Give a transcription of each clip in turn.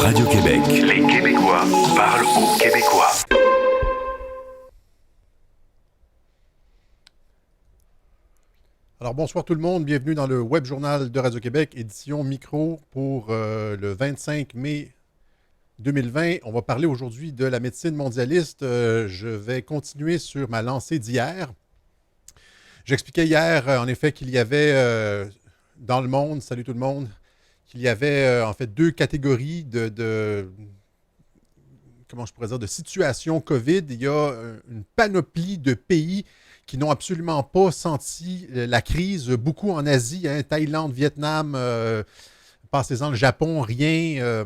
Radio-Québec. Les Québécois parlent aux Québécois. Alors bonsoir tout le monde, bienvenue dans le Web Journal de Radio-Québec, édition micro pour le 25 mai 2020. On va parler aujourd'hui de la médecine mondialiste. Je vais continuer sur ma lancée d'hier. J'expliquais hier, en effet, qu'il y avait dans le monde, salut tout le monde, qu'il y avait en fait deux catégories comment je pourrais dire, de situations COVID. Il y a une panoplie de pays qui n'ont absolument pas senti la crise, beaucoup en Asie, hein, Thaïlande, Vietnam, passez-en le Japon, rien.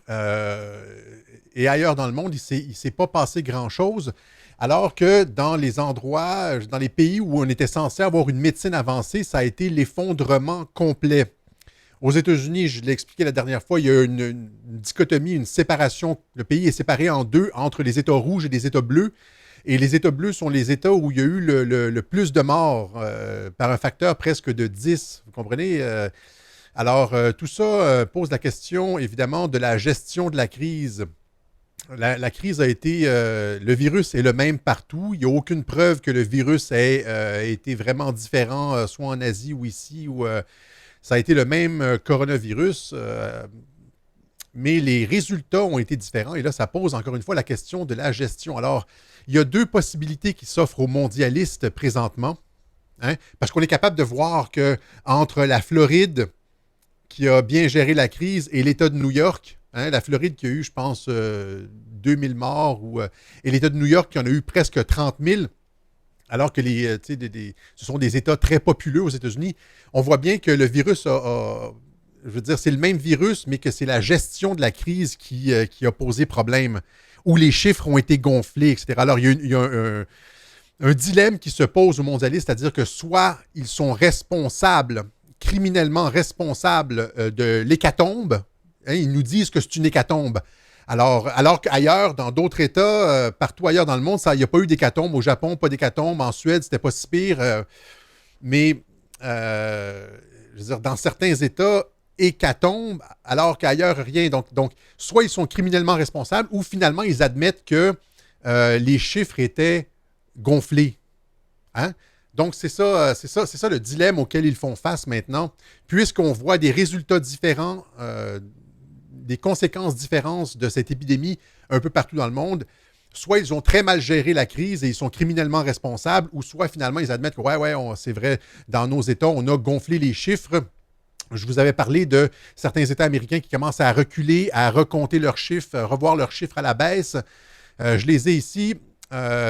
Et ailleurs dans le monde, il ne s'est pas passé grand-chose. Alors que dans les endroits, dans les pays où on était censé avoir une médecine avancée, ça a été l'effondrement complet. Aux États-Unis, je l'ai expliqué la dernière fois, il y a une dichotomie, une séparation. Le pays est séparé en deux, entre les États rouges et les États bleus. Et les États bleus sont les États où il y a eu le plus de morts, par un facteur presque de 10. Vous comprenez? Alors, tout ça pose la question, évidemment, de la gestion de la crise. La crise a été... le virus est le même partout. Il n'y a aucune preuve que le virus ait été vraiment différent, soit en Asie ou ici, ou ça a été le même coronavirus. Mais les résultats ont été différents. Et là, ça pose encore une fois la question de la gestion. Alors, il y a deux possibilités qui s'offrent aux mondialistes présentement. Hein, parce qu'on est capable de voir qu'entre la Floride, qui a bien géré la crise, et l'État de New York, hein, la Floride qui a eu, je pense, 2000 morts, et l'État de New York qui en a eu presque 30 000, alors que ce sont des États très populeux aux États-Unis, on voit bien que le virus je veux dire, c'est le même virus, mais que c'est la gestion de la crise qui a posé problème, où les chiffres ont été gonflés, etc. Alors, il y a un dilemme qui se pose aux mondialistes, c'est-à-dire que soit ils sont responsables, criminellement responsables de l'hécatombe, hein, ils nous disent que c'est une hécatombe. Alors qu'ailleurs, dans d'autres États, partout ailleurs dans le monde, il n'y a pas eu d'hécatombe. Au Japon, pas d'hécatombe. En Suède, c'était pas si pire. Mais, je veux dire, dans certains États, hécatombe, alors qu'ailleurs, rien. Donc, soit ils sont criminellement responsables, ou finalement, ils admettent que les chiffres étaient gonflés. Hein? Donc, c'est ça le dilemme auquel ils font face maintenant, puisqu'on voit des résultats différents, des conséquences différentes de cette épidémie un peu partout dans le monde. Soit ils ont très mal géré la crise et ils sont criminellement responsables, ou soit finalement ils admettent que c'est vrai, dans nos États, on a gonflé les chiffres. Je vous avais parlé de certains États américains qui commencent à reculer, à recompter leurs chiffres, revoir leurs chiffres à la baisse. Je les ai ici.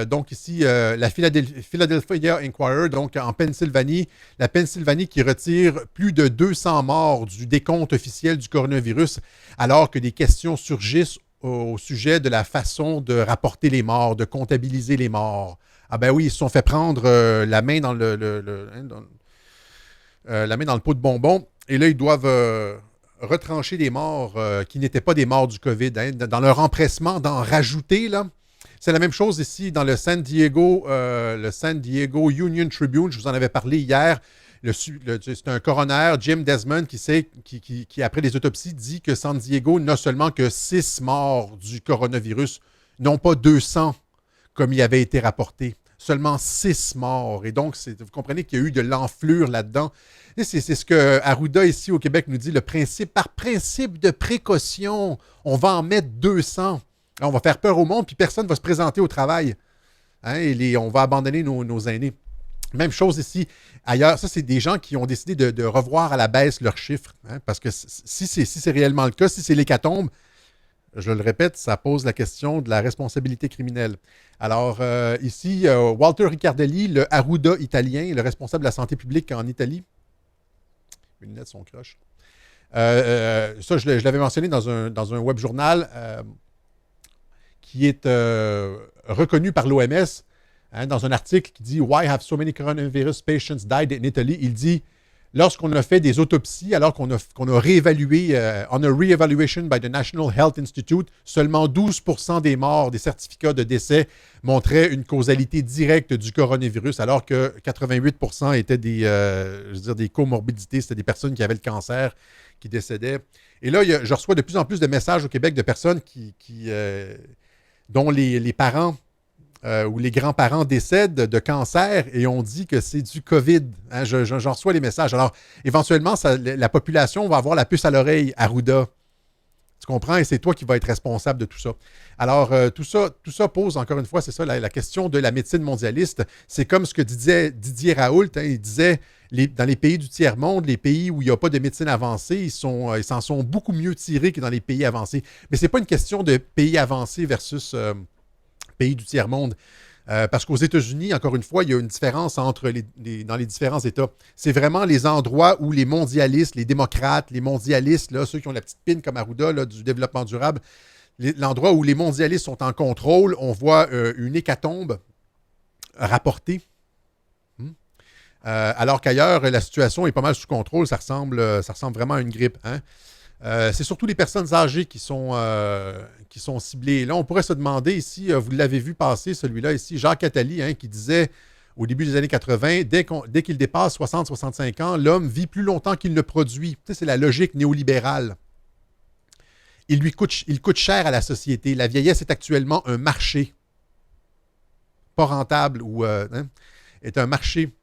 Donc ici, la Philadelphia Inquirer, donc en Pennsylvanie, la Pennsylvanie qui retire plus de 200 morts du décompte officiel du coronavirus, alors que des questions surgissent au sujet de la façon de rapporter les morts, de comptabiliser les morts. Ah ben oui, ils se sont fait prendre la main dans la main dans le pot de bonbons, et là, ils doivent retrancher des morts qui n'étaient pas des morts du COVID, hein, dans leur empressement d'en rajouter, là. C'est la même chose ici dans le San Diego Union Tribune. Je vous en avais parlé hier. C'est un coroner, Jim Desmond, qui, après les autopsies, dit que San Diego n'a seulement que 6 morts du coronavirus, non pas 200, comme il avait été rapporté. Seulement 6 morts. Et donc, vous comprenez qu'il y a eu de l'enflure là-dedans. Et c'est ce que Arruda, ici au Québec, nous dit, par principe de précaution, on va en mettre 200. On va faire peur au monde, puis personne ne va se présenter au travail. Hein, et on va abandonner nos aînés. Même chose ici. Ailleurs, ça, c'est des gens qui ont décidé de revoir à la baisse leurs chiffres. Hein, parce que si c'est réellement le cas, si c'est l'hécatombe, je le répète, ça pose la question de la responsabilité criminelle. Alors, ici, Walter Riccardelli, le Arruda italien, le responsable de la santé publique en Italie. Mes lunettes sont croches. Ça, je l'avais mentionné dans un web journal qui est reconnu par l'OMS, hein, dans un article qui dit « Why have so many coronavirus patients died in Italy ?» Il dit lorsqu'on a fait des autopsies, alors qu'on a réévalué, on a re-evaluation by the National Health Institute, seulement 12% des morts, des certificats de décès montraient une causalité directe du coronavirus, alors que 88% étaient des comorbidités, c'était des personnes qui avaient le cancer, qui décédaient. Et là, je reçois de plus en plus de messages au Québec de personnes dont les parents ou les grands-parents décèdent de cancer et on dit que c'est du COVID. Hein, j'en reçois les messages. Alors, éventuellement, la population va avoir la puce à l'oreille, Arruda. Tu comprends? Et c'est toi qui vas être responsable de tout ça. Alors, tout ça pose, encore une fois, c'est ça, la question de la médecine mondialiste. C'est comme ce que disait Didier Raoult. Hein, il disait, dans les pays du tiers-monde, les pays où il n'y a pas de médecine avancée, ils s'en sont beaucoup mieux tirés que dans les pays avancés. Mais ce n'est pas une question de pays avancés versus pays du tiers-monde. Parce qu'aux États-Unis, encore une fois, il y a une différence dans les différents États. C'est vraiment les endroits où les mondialistes, les démocrates, les mondialistes, là, ceux qui ont la petite pine comme Arruda là, du développement durable, l'endroit où les mondialistes sont en contrôle, on voit une hécatombe rapportée. Alors qu'ailleurs, la situation est pas mal sous contrôle. Ça ressemble vraiment à une grippe. Hein? C'est surtout les personnes âgées qui sont ciblées. Là, on pourrait se demander ici, vous l'avez vu passer, celui-là ici, Jacques Attali, hein, qui disait au début des années 80, dès qu'il dépasse 60-65 ans, l'homme vit plus longtemps qu'il ne produit. Tu sais, c'est la logique néolibérale. Il coûte cher à la société. La vieillesse est actuellement un marché. Pas rentable ou est un marché.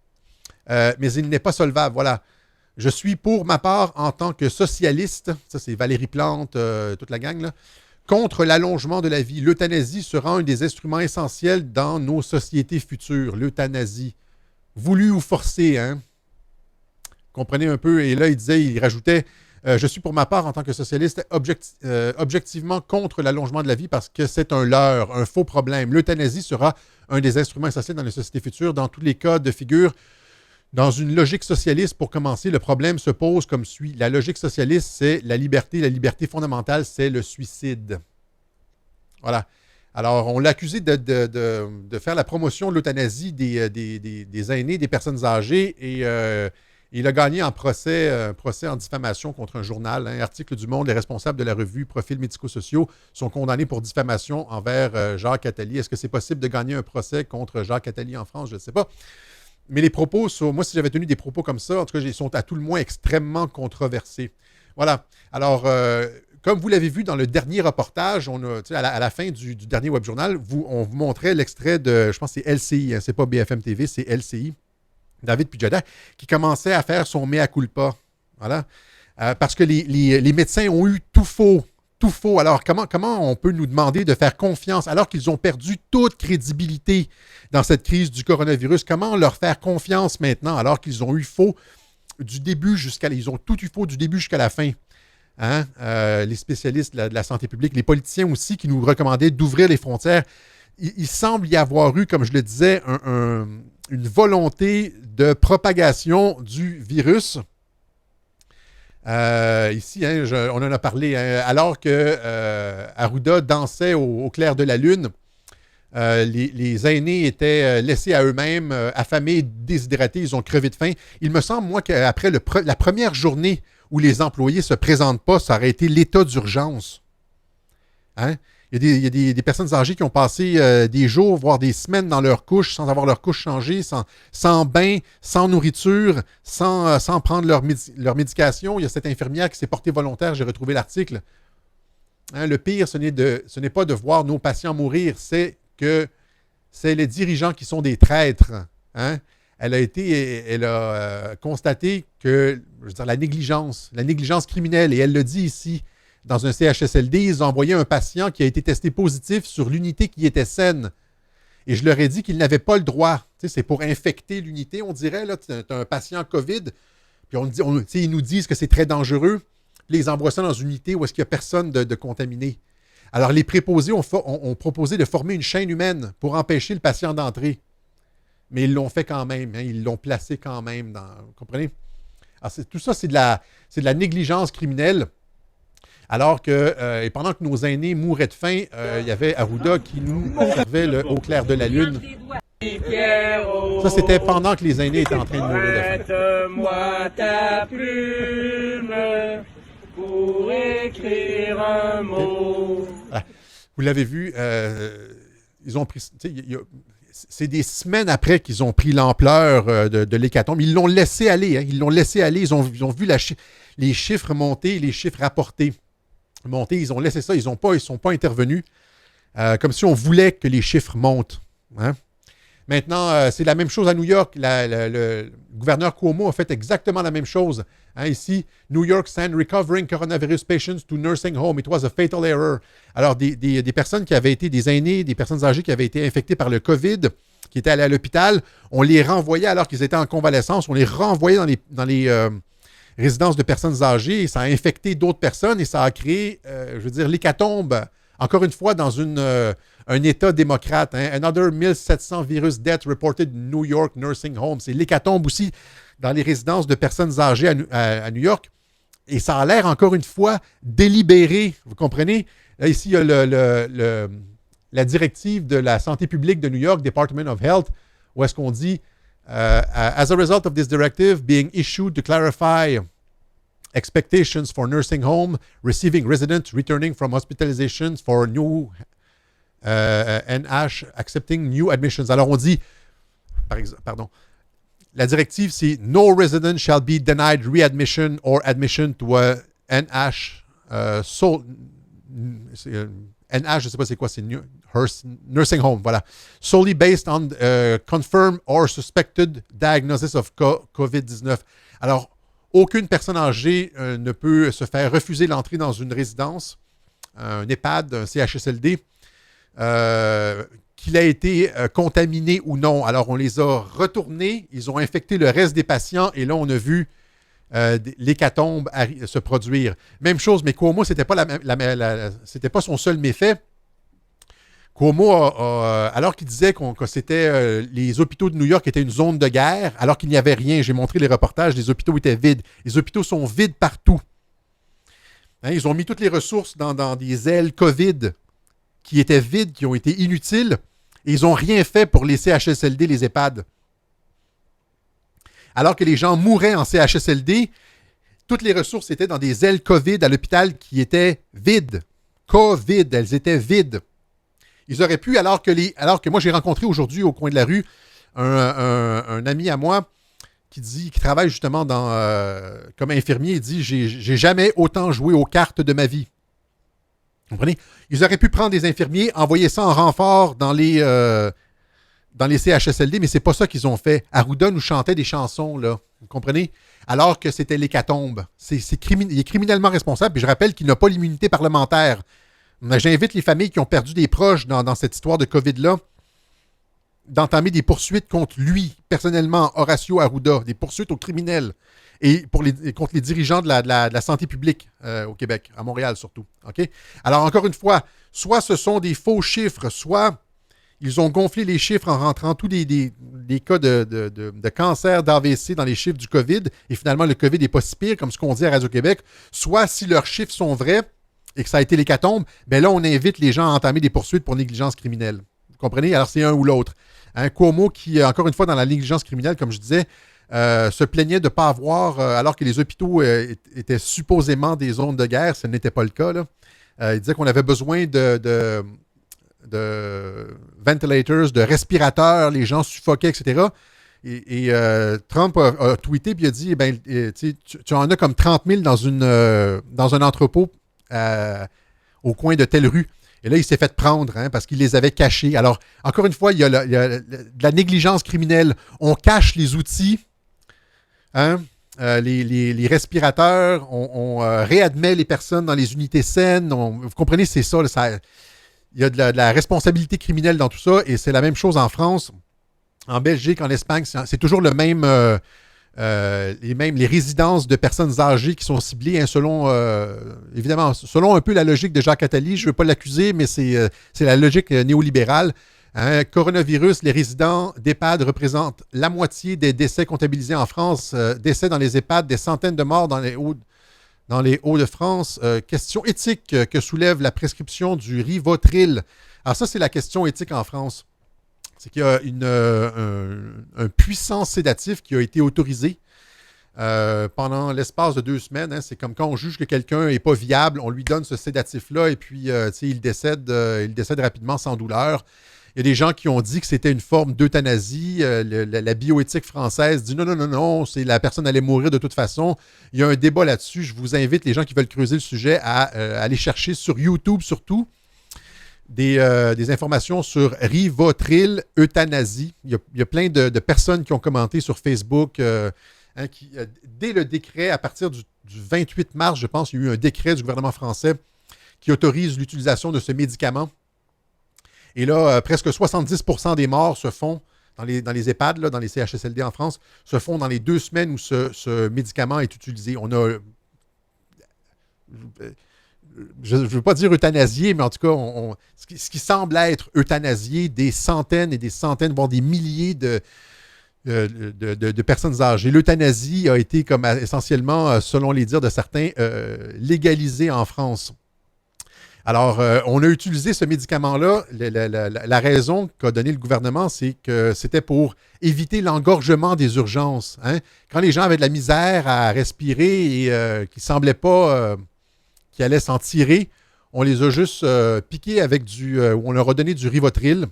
Mais il n'est pas solvable. Voilà. Je suis pour ma part, en tant que socialiste, ça c'est Valérie Plante, toute la gang, là, contre l'allongement de la vie. L'euthanasie sera un des instruments essentiels dans nos sociétés futures. L'euthanasie. Voulu ou forcé, hein? Comprenez un peu. Et là, il rajoutait, je suis pour ma part, en tant que socialiste, objectivement contre l'allongement de la vie parce que c'est un leurre, un faux problème. L'euthanasie sera un des instruments essentiels dans les sociétés futures. Dans tous les cas de figure, dans une logique socialiste, pour commencer, le problème se pose comme suit. La logique socialiste, c'est la liberté. La liberté fondamentale, c'est le suicide. Voilà. Alors, on l'a accusé de faire la promotion de l'euthanasie des aînés, des personnes âgées, et il a gagné un procès en diffamation contre un journal. Hein, article du Monde, les responsables de la revue Profils médico-sociaux sont condamnés pour diffamation envers Jacques Attali. Est-ce que c'est possible de gagner un procès contre Jacques Attali en France? Je ne sais pas. Mais les propos, moi, si j'avais tenu des propos comme ça, en tout cas, ils sont à tout le moins extrêmement controversés. Voilà. Alors, comme vous l'avez vu dans le dernier reportage, à la fin du dernier web journal, on vous montrait l'extrait de, je pense que c'est LCI, hein, c'est pas BFM TV, c'est LCI, David Pujada, qui commençait à faire son mea culpa. Voilà. Parce que les médecins ont eu tout faux. Tout faux. Alors, comment on peut nous demander de faire confiance alors qu'ils ont perdu toute crédibilité dans cette crise du coronavirus? Comment leur faire confiance maintenant alors qu'ils ont eu faux du début ils ont tout eu faux du début jusqu'à la fin? Hein? Les spécialistes de la santé publique, les politiciens aussi qui nous recommandaient d'ouvrir les frontières. Il semble y avoir eu, comme je le disais, une volonté de propagation du virus. Ici, hein, on en a parlé, hein, alors que Arruda dansait au clair de la lune, les aînés étaient laissés à eux-mêmes, affamés, déshydratés, ils ont crevé de faim. Il me semble, moi, qu'après la première journée où les employés ne se présentent pas, ça aurait été l'état d'urgence. Hein? Il y a des personnes âgées qui ont passé des jours, voire des semaines dans leur couche, sans avoir leur couche changée, sans bain, sans nourriture, sans prendre leur médication. Il y a cette infirmière qui s'est portée volontaire, j'ai retrouvé l'article. Hein, le pire, ce n'est pas de voir nos patients mourir, c'est les dirigeants qui sont des traîtres. Hein? Elle a constaté que, je veux dire, la négligence criminelle, et elle le dit ici, dans un CHSLD, ils ont envoyé un patient qui a été testé positif sur l'unité qui était saine. Et je leur ai dit qu'ils n'avaient pas le droit. Tu sais, c'est pour infecter l'unité, on dirait. Tu as un patient COVID, puis ils nous disent que c'est très dangereux. Puis ils envoient ça dans une unité où est-ce qu'il n'y a personne de contaminé. Alors, les préposés ont proposé de former une chaîne humaine pour empêcher le patient d'entrer. Mais ils l'ont fait quand même. Hein, ils l'ont placé quand même. Vous comprenez? Alors, tout ça, c'est de la négligence criminelle. Alors que, et pendant que nos aînés mouraient de faim, il y avait Arruda qui nous servait au clair de la lune. Ça, c'était pendant que les aînés étaient en train de mourir de faim. Prête-moi ta plume pour écrire un mot. Ah, vous l'avez vu, ils ont pris. C'est des semaines après qu'ils ont pris l'ampleur de l'hécatombe. Ils l'ont laissé aller. Hein, ils l'ont laissé aller. Ils ont vu les chiffres monter, les chiffres rapportés monter. Ils ont laissé ça. Ils ne sont pas intervenus. Comme si on voulait que les chiffres montent. Hein. Maintenant, c'est la même chose à New York. Le gouverneur Cuomo a fait exactement la même chose. Hein, ici, New York sent recovering coronavirus patients to nursing home. It was a fatal error. Alors, des personnes qui avaient été, des aînés, des personnes âgées qui avaient été infectées par le COVID, qui étaient allées à l'hôpital, on les renvoyait alors qu'ils étaient en convalescence. On les renvoyait dans les résidences de personnes âgées. Et ça a infecté d'autres personnes et ça a créé, l'hécatombe. Encore une fois, dans un État démocrate. Hein. Another 1700 virus deaths reported in New York nursing home. C'est l'hécatombe aussi dans les résidences de personnes âgées à New York. Et ça a l'air, encore une fois, délibéré. Vous comprenez? Là, ici, il y a la directive de la santé publique de New York, Department of Health, où est-ce qu'on dit As a result of this directive being issued to clarify expectations for nursing home, receiving residents returning from hospitalizations for new NH, accepting new admissions. Alors, on dit, la directive, c'est No resident shall be denied readmission or admission to a NH. NH, je ne sais pas c'est quoi, c'est nursing home, voilà. Solely based on confirmed or suspected diagnosis of COVID-19. Alors, aucune personne âgée ne peut se faire refuser l'entrée dans une résidence, un EHPAD, un CHSLD, qu'il a été contaminé ou non. Alors, on les a retournés, ils ont infecté le reste des patients et là, on a vu l'hécatombe se produire. Même chose, mais Cuomo, c'était pas c'était pas son seul méfait. Cuomo, alors qu'il disait que c'était les hôpitaux de New York étaient une zone de guerre, alors qu'il n'y avait rien. J'ai montré les reportages, les hôpitaux étaient vides. Les hôpitaux sont vides partout. Hein, ils ont mis toutes les ressources dans des ailes COVID qui étaient vides, qui ont été inutiles, et ils n'ont rien fait pour les CHSLD, les EHPAD. Alors que les gens mouraient en CHSLD, toutes les ressources étaient dans des ailes COVID à l'hôpital qui étaient vides. COVID, elles étaient vides. Ils auraient pu, alors que moi, j'ai rencontré aujourd'hui au coin de la rue un ami à moi qui travaille justement comme infirmier. Il dit, j'ai jamais autant joué aux cartes de ma vie. Vous comprenez? Ils auraient pu prendre des infirmiers, envoyer ça en renfort dans les CHSLD, mais c'est pas ça qu'ils ont fait. Arruda nous chantait des chansons, là. Vous comprenez? Alors que c'était l'hécatombe. Il est criminellement responsable, puis je rappelle qu'il n'a pas l'immunité parlementaire. J'invite les familles qui ont perdu des proches dans cette histoire de COVID-là d'entamer des poursuites contre lui, personnellement, Horacio Arruda, des poursuites aux criminels et contre les dirigeants de la santé publique au Québec, à Montréal surtout. Okay? Alors, encore une fois, soit ce sont des faux chiffres, soit ils ont gonflé les chiffres en rentrant tous des cas de cancer, d'AVC dans les chiffres du COVID, et finalement, le COVID n'est pas si pire, comme ce qu'on dit à Radio-Québec, soit si leurs chiffres sont vrais, et que ça a été l'hécatombe, bien là, on invite les gens à entamer des poursuites pour négligence criminelle. Vous comprenez? Alors, c'est un ou l'autre. Hein, Cuomo, qui, encore une fois, dans la négligence criminelle, comme je disais, se plaignait de ne pas avoir, alors que les hôpitaux étaient supposément des zones de guerre, ce n'était pas le cas. Là. Il disait qu'on avait besoin de ventilators, de respirateurs, les gens suffoquaient, etc. Et Trump a tweeté et a dit, tu en as comme 30 000 dans un entrepôt au coin de telle rue. Et là, il s'est fait prendre parce qu'il les avait cachés. Alors, encore une fois, il y a de la négligence criminelle. On cache les outils, les respirateurs, on réadmet les personnes dans les unités saines. Vous comprenez, c'est ça, il y a de la responsabilité criminelle dans tout ça. Et c'est la même chose en France, en Belgique, en Espagne. C'est toujours le même... les résidences de personnes âgées qui sont ciblées, évidemment, selon un peu la logique de Jacques Attali. Je ne veux pas l'accuser, mais c'est la logique néolibérale. Hein, coronavirus, les résidents d'EHPAD représentent la moitié des décès comptabilisés en France. Décès dans les EHPAD, des centaines de morts dans les Hauts-de-France. Question éthique que soulève la prescription du Rivotril. Alors ça, c'est la question éthique en France. c'est qu'il y a un puissant sédatif qui a été autorisé pendant l'espace de 2 semaines. Hein. C'est comme quand on juge que quelqu'un n'est pas viable, on lui donne ce sédatif-là et puis il décède rapidement sans douleur. Il y a des gens qui ont dit que c'était une forme d'euthanasie. La bioéthique française dit non, la personne allait mourir de toute façon. Il y a un débat là-dessus. Je vous invite, les gens qui veulent creuser le sujet, à aller chercher sur YouTube surtout des informations sur Rivotril, euthanasie. Il y a plein de personnes qui ont commenté sur Facebook dès le décret, à partir du 28 mars, je pense, il y a eu un décret du gouvernement français qui autorise l'utilisation de ce médicament. Et là, presque 70% des morts se font dans les EHPAD, là, dans les CHSLD en France, se font dans les 2 semaines où ce médicament est utilisé. On a, je ne veux pas dire euthanasié, mais en tout cas, ce qui semble être euthanasié, des centaines et des centaines, voire des milliers de personnes âgées. L'euthanasie a été comme essentiellement, selon les dires de certains, légalisée en France. Alors, on a utilisé ce médicament-là. La raison qu'a donnée le gouvernement, c'est que c'était pour éviter l'engorgement des urgences. Hein? Quand les gens avaient de la misère à respirer et qu'ils ne semblaient pas qu'ils allaient s'en tirer, on les a juste piqués avec on leur a donné du Rivotril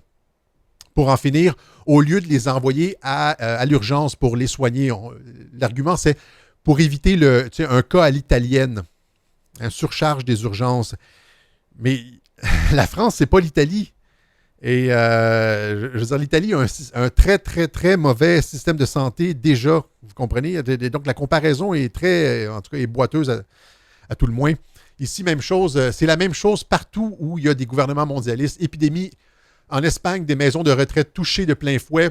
pour en finir, au lieu de les envoyer à l'urgence pour les soigner. L'argument, c'est pour éviter un cas à l'italienne, une surcharge des urgences. Mais la France, c'est pas l'Italie. Et je veux dire, l'Italie a un très, très, très mauvais système de santé déjà. Vous comprenez? Donc, la comparaison est en tout cas, est boiteuse à tout le moins. Ici, même chose. C'est la même chose partout où il y a des gouvernements mondialistes. Épidémie en Espagne, des maisons de retraite touchées de plein fouet.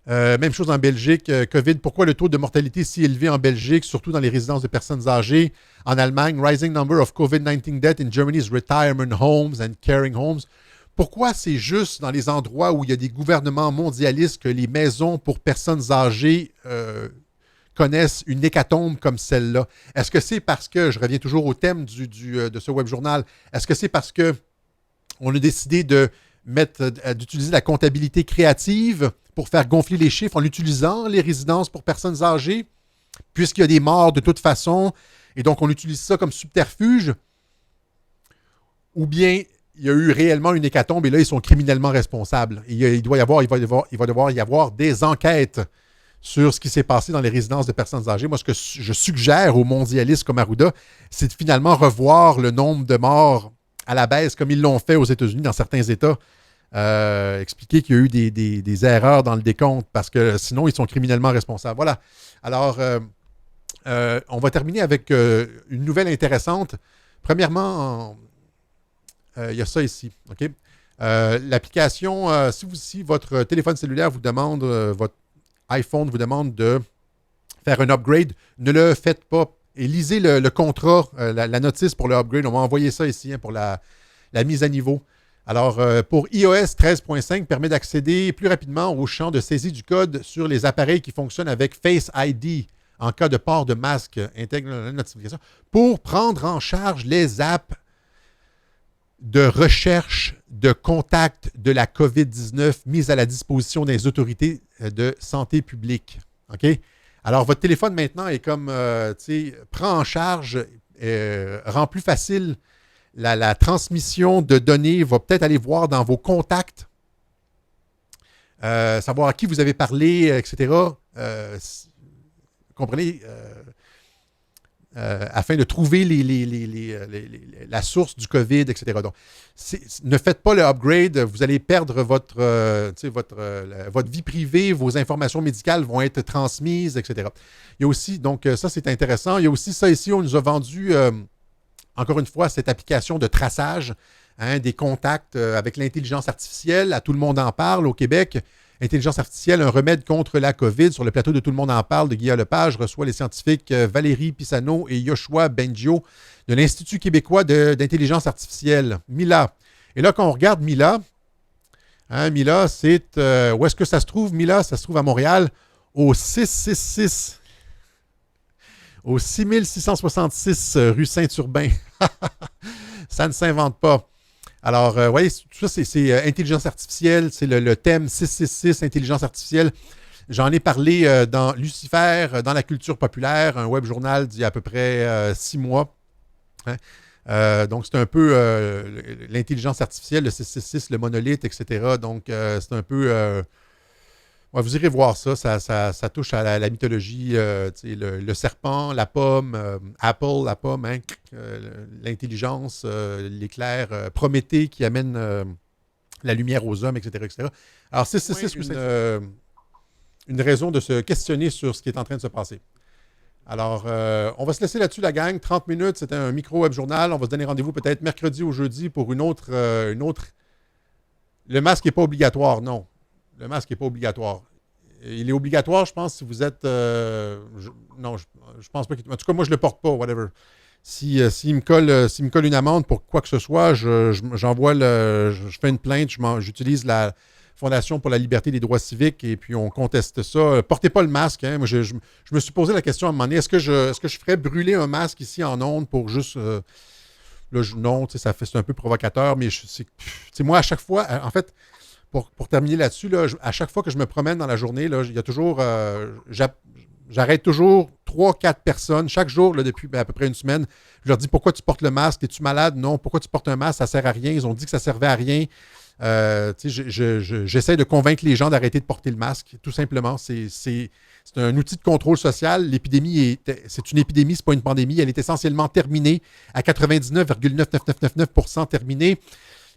Même chose en Belgique, COVID. Pourquoi le taux de mortalité est si élevé en Belgique, surtout dans les résidences de personnes âgées? En Allemagne, rising number of COVID-19 deaths in Germany's retirement homes and caring homes. Pourquoi c'est juste dans les endroits où il y a des gouvernements mondialistes que les maisons pour personnes âgées connaissent une hécatombe comme celle-là? Est-ce que c'est parce que, je reviens toujours au thème de ce web journal, est-ce que c'est parce que on a décidé d'utiliser la comptabilité créative pour faire gonfler les chiffres en utilisant les résidences pour personnes âgées, puisqu'il y a des morts de toute façon, et donc on utilise ça comme subterfuge? Ou bien il y a eu réellement une hécatombe et là, ils sont criminellement responsables. Et il va devoir y avoir des enquêtes sur ce qui s'est passé dans les résidences de personnes âgées. Moi, ce que je suggère aux mondialistes comme Arruda, c'est de finalement revoir le nombre de morts à la baisse, comme ils l'ont fait aux États-Unis, dans certains États. Expliquer qu'il y a eu des erreurs dans le décompte, parce que sinon, ils sont criminellement responsables. Voilà. Alors, on va terminer avec une nouvelle intéressante. Premièrement, il y a ça ici. OK? L'application, si votre téléphone cellulaire vous demande, votre iPhone vous demande de faire un upgrade, ne le faites pas. Et lisez le contrat, la notice pour le upgrade. On va envoyer ça ici pour la mise à niveau. Alors, pour iOS 13.5, permet d'accéder plus rapidement au champ de saisie du code sur les appareils qui fonctionnent avec Face ID en cas de port de masque. Intègre la notification pour prendre en charge les apps de recherche de contact de la COVID-19 mises à la disposition des autorités de santé publique. OK? Alors, votre téléphone maintenant est comme, prend en charge, rend plus facile la transmission de données, va peut-être aller voir dans vos contacts, savoir à qui vous avez parlé, etc. Vous comprenez? Afin de trouver la source du COVID, etc. Donc, ne faites pas le upgrade, vous allez perdre votre vie privée, vos informations médicales vont être transmises, etc. Il y a aussi, donc ça c'est intéressant, il y a aussi ça ici, on nous a vendu, encore une fois, cette application de traçage des contacts avec l'intelligence artificielle, à tout le monde en parle au Québec. Intelligence artificielle, un remède contre la COVID. Sur le plateau de Tout le monde en parle de Guillaume Lepage, reçoit les scientifiques Valérie Pisano et Yoshua Bengio de l'Institut québécois d'intelligence artificielle, MILA. Et là, quand on regarde MILA, MILA, c'est... où est-ce que ça se trouve, MILA? Ça se trouve à Montréal, au 666. Au 6666 rue Saint-Urbain. Ça ne s'invente pas. Alors, oui, tout ça, c'est intelligence artificielle. C'est le thème 666, intelligence artificielle. J'en ai parlé dans Lucifer, dans la culture populaire, un web journal d'il y a à peu près 6 mois. Hein. Donc, c'est un peu l'intelligence artificielle, le 666, le monolithe, etc. Donc, c'est un peu... ouais, vous irez voir ça. Ça touche à la mythologie, le serpent, la pomme, Apple, la pomme, hein, l'intelligence, l'éclair, Prométhée qui amène la lumière aux hommes, etc. etc. Alors, 666, une raison de se questionner sur ce qui est en train de se passer. Alors, on va se laisser là-dessus, la gang. 30 minutes, c'était un micro-web journal. On va se donner rendez-vous peut-être mercredi ou jeudi pour une autre. Le masque n'est pas obligatoire, non. Le masque n'est pas obligatoire. Il est obligatoire, je pense, si vous êtes... non, je pense pas qu'il... En tout cas, moi, je ne le porte pas, whatever. S'il me colle une amende pour quoi que ce soit, j'envoie je fais une plainte, j'utilise la Fondation pour la liberté et les droits civiques et puis on conteste ça. Portez pas le masque. Hein. Moi, je me suis posé la question à un moment donné, est-ce que je ferais brûler un masque ici en ondes pour juste... non, c'est un peu provocateur, mais moi, à chaque fois, en fait, pour terminer là-dessus, là, à chaque fois que je me promène dans la journée, là, il y a toujours... j'arrête toujours 3-4 personnes chaque jour là, depuis à peu près une semaine. Je leur dis pourquoi tu portes le masque? Es-tu malade? Non. Pourquoi tu portes un masque? Ça ne sert à rien. Ils ont dit que ça ne servait à rien. J'essaie de convaincre les gens d'arrêter de porter le masque, tout simplement. C'est un outil de contrôle social. L'épidémie, c'est une épidémie, ce n'est pas une pandémie. Elle est essentiellement terminée à 99,99999% terminée.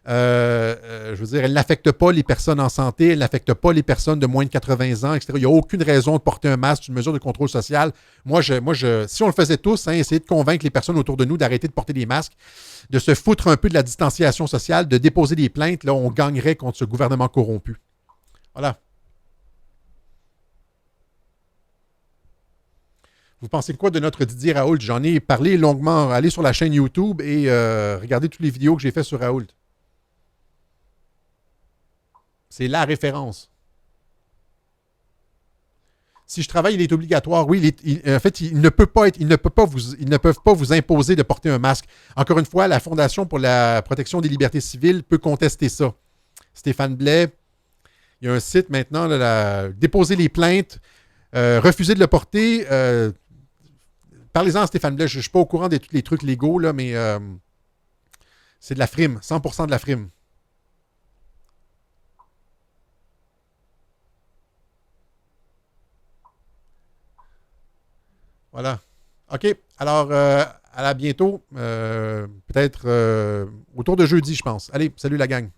Je veux dire, elle n'affecte pas les personnes en santé, elle n'affecte pas les personnes de moins de 80 ans, etc. Il n'y a aucune raison de porter un masque, c'est une mesure de contrôle social. Si on le faisait tous, hein, essayer de convaincre les personnes autour de nous d'arrêter de porter des masques, de se foutre un peu de la distanciation sociale, de déposer des plaintes, là, on gagnerait contre ce gouvernement corrompu. Voilà. Vous pensez quoi de notre Didier Raoult? J'en ai parlé longuement. Allez sur la chaîne YouTube et regardez toutes les vidéos que j'ai faites sur Raoult. C'est la référence. Si je travaille, il est obligatoire. Oui, en fait, ils ne peuvent pas vous imposer de porter un masque. Encore une fois, la Fondation pour la protection des libertés civiles peut contester ça. Stéphane Blais, il y a un site maintenant, déposer les plaintes, refuser de le porter. Parlez-en à Stéphane Blais. Je ne suis pas au courant de tous les trucs légaux, là, mais c'est de la frime, 100% de la frime. Voilà. OK. Alors, à bientôt. Peut-être autour de jeudi, je pense. Allez, salut la gang.